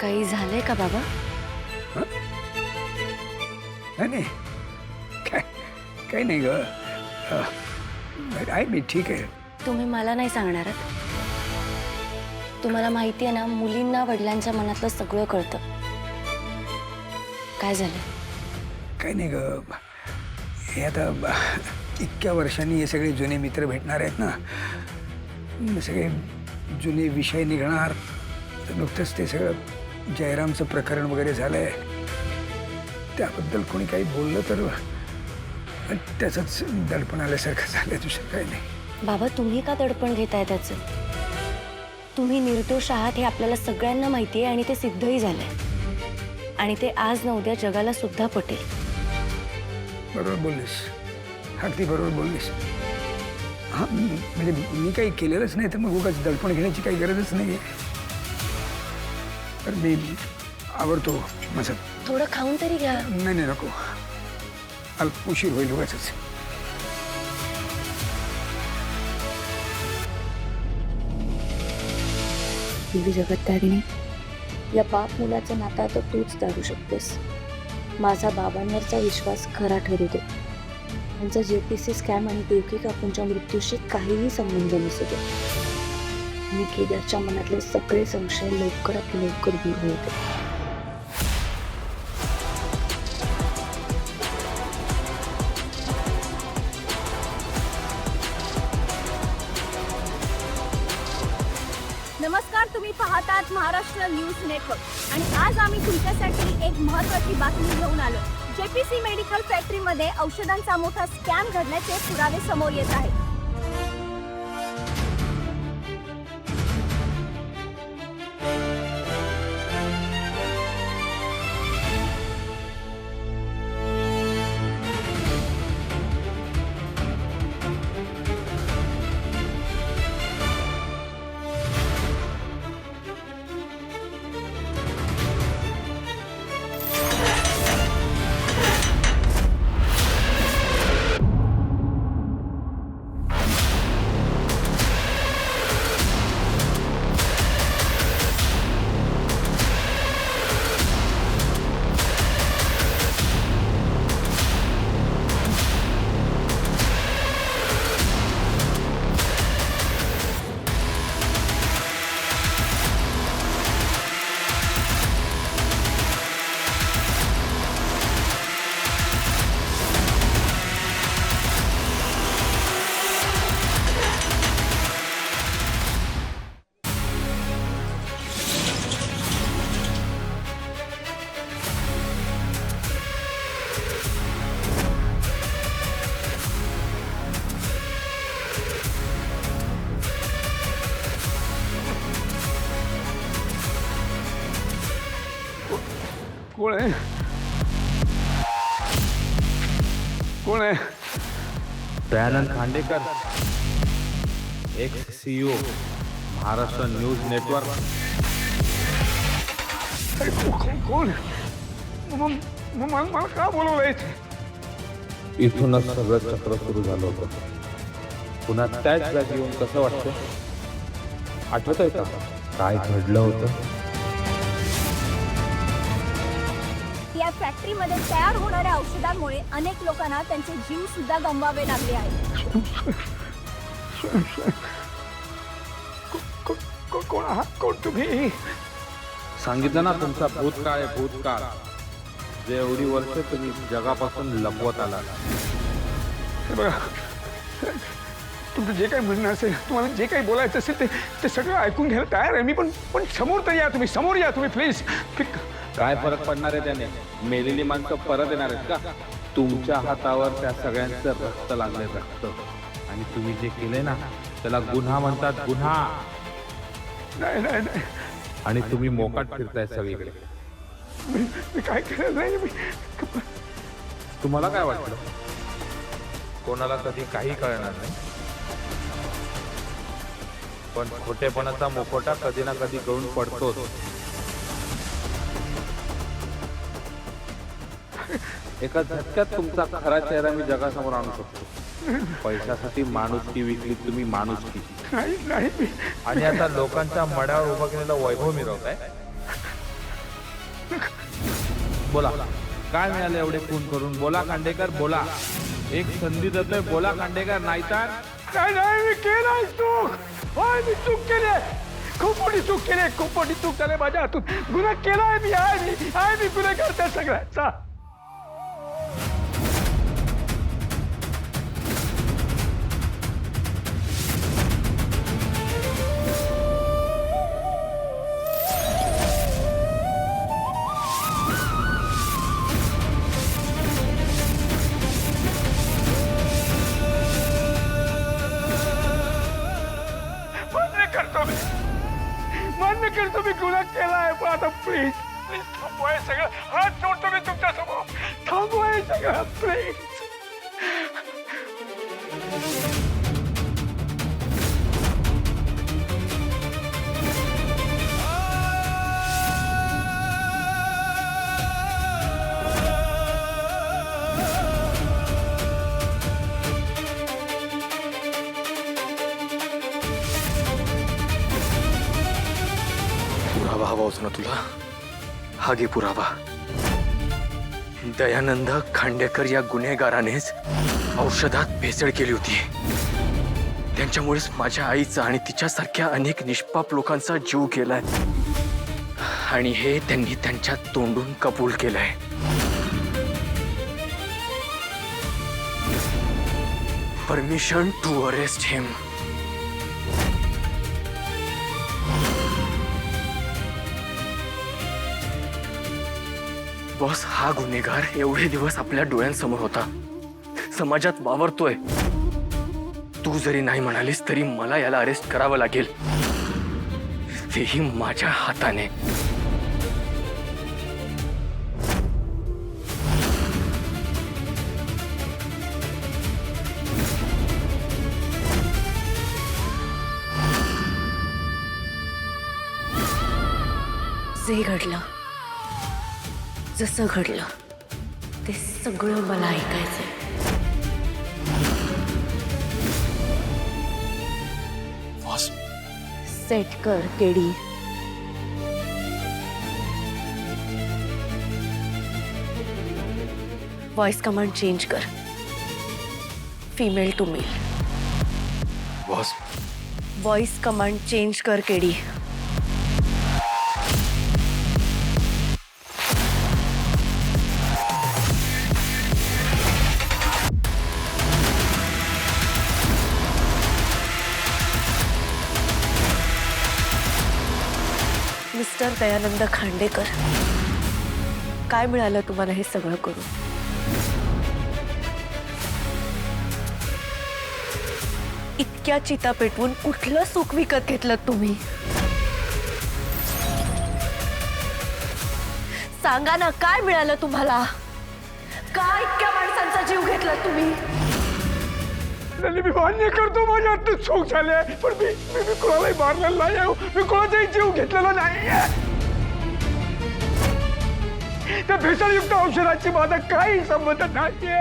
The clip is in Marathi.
काही झालंय का बाबा? नाही काय काही नाही ग. आहे मी ठीक आहे. तुम्ही मला नाही सांगणार आहात? तुम्हाला माहिती आहे ना, मुलींना वडिलांच्या मनातलं सगळं कळतं. काय झालं? काही नाही ग. हे आता इतक्या वर्षांनी हे सगळे जुने मित्र भेटणार आहेत ना, सगळे जुने विषय निघणार. तर नुकतंच ते सगळं जयरामचं प्रकरण वगैरे झालंय, त्याबद्दल कोणी काही बोललं तर त्याचंच दडपण आल्यासारखं झालंय, दुसरं काही नाही. बाबा, तुम्ही का दडपण घेताय त्याचं? तुम्ही निर्दोष आहात हे आपल्याला सगळ्यांना माहिती आहे आणि ते सिद्धही झालंय. आणि ते आज न उद्या जगाला सुद्धा पटेल. बरोबर बोललीस, अगदी बरोबर बोललीस. हां, म्हणजे मी काही केलेलंच नाही तर मग उगाच दडपण घेण्याची काही गरजच नाही आहे. तर मी आवडतो माझं. थोडं खाऊन तरी घ्या. नाही नको, अल्प उशीर होईल उगाचच. दिवी जगत्तारिणी, या बाप मुलाचं नातं आता तूच दारू शकतेस. माझा बाबांवरचा विश्वास खरा ठरू दे. त्यांचा JPC स्कॅम आणि देवकी काकूंच्या मृत्यूशी काहीही संबंध नसू दे. मी केदारच्या मनातले सगळे संशय लवकरात लवकर दूर होऊ दे. नमस्कार, तुम्ही पाहतात महाराष्ट्र न्यूज नेटवर्क आणि आज आम्ही तुमच्यासाठी एक महत्त्वाची बातमी घेऊन आलो. JPC मेडिकल फॅक्टरीमध्ये औषधांचा मोठा स्कॅम घडल्याचे पुरावे समोर येत आहेत. कोण आहे? कोण आहे? Dayanand Khandekar, x CEO, Maharashtra news network. कोण? मला का बोलवलंय? इथूनच सगळं चक्र सुरू झालं होतं. पुन्हा त्याच जागी येऊन कसं वाटतं? आठवत आहे का काय घडलं होतं? या फॅक्टरीमध्ये तयार होणाऱ्या औषधांमुळे अनेक लोकांना त्यांचे जीव सुद्धा गमवावे लागले आहेत. कोण आहात? कोण तुम्ही? सांगितलं ना, तुमचा भूतकाळ आहे, भूतकाळ. जे एवढी वर्ष तुम्ही जगापासून लपवत आला. हे बघा, तुमचं जे काही म्हणणं असेल, तुम्हाला जे काही बोलायचं असेल ते सगळं ऐकून घ्यायला तयार आहे मी. पण समोर तर या तुम्ही, समोर या तुम्ही प्लीज. काय फरक पडणार आहे त्याने? मेलेली माणसं परत येणार आहेत का? तुमच्या हातावर त्या सगळ्यांचं रक्त लागले, रक्त. आणि तुम्ही जे केले ना, त्याला गुन्हा म्हणतात, गुन्हा. नाही नाही नाही, आणि तुम्ही मोकाट फिरताय सगळीकडे. मी काय केलं नाही. तुम्हाला काय वाटलं? कोणाला कधी काही कळणार नाही, पण खोटेपणाचा मुखवटा कधी ना कधी गळून पडतोच. एका झटक्यात तुमचा खरा चेहरा मी जगासमोर आणू शकतो. पैशासाठी माणुसकी विकली तुम्ही, माणुसकी. नाही. आणि आता लोकांच्या मड्यावर उभं केलेलं वैभव मिरवताय. बोला काय मिळालं एवढे खून करून? बोला खांडेकर बोला, एक संधी देतोय, बोला खांडेकर, नाहीतर नाही मी केलाय चूक. होय मी चूक केली, खूप मोठी चूक केली, खूप मोठी चूक झाली माझ्या हातून. गुन्हा केलाय मी, आहे मी गुन्हेगार त्या सगळ्याचा. मान्य करतो मी गुन्हा केलाय, पण आता प्लीज प्लीज थांबवाय सगळं. हात जोडतो मी तुमच्या समोर, थांबवाय सगळं प्लीज. पुरावा हवा होता ना तुला? हा घे पुरावा. दयानंद खांडेकर या गुन्हेगारानेच औषधात भेसळ केली होती. त्यांच्यामुळेच माझ्या आईचा आणि तिच्यासारख्या अनेक निष्पाप लोकांचा जीव गेलाय. आणि हे त्यांनी त्यांच्या तोंडून कबूल केलंय. Permission to arrest him. Boss, हा गुन्हेगार एवढे दिवस आपल्या डोळ्यांसमोर होता, समाजात वावरतोय. तू जरी नाही म्हणालीस तरी मला याला अरेस्ट करावं लागेल, तेही माझ्या हाताने. जे घडलं, जसं घडलं ते सगळं मला ऐकायचंय. बॉस, सेट कर केडी. व्हॉइस कमांड चेंज कर, female to male. Boss, voice command change कर केडी. मिस्टर दयानंद खांडेकर, काय मिळालं तुम्हाला हे सगळं करून? इतक्या चिता पेटवून कुठलं सुख विकत घेतलं तुम्ही? सांगा ना, काय मिळालं तुम्हाला? काय इतक्या माणसांचा जीव घेतला तुम्ही? मी मान्य करतो माझ्या हातून चूक झाली आहे, पण मी कोणालाही मारलेलं नाही, मी कोणाचाही जीव घेतलेला नाही. त्या भेसळयुक्त औषधाची माझा काही संबंध नाहीये.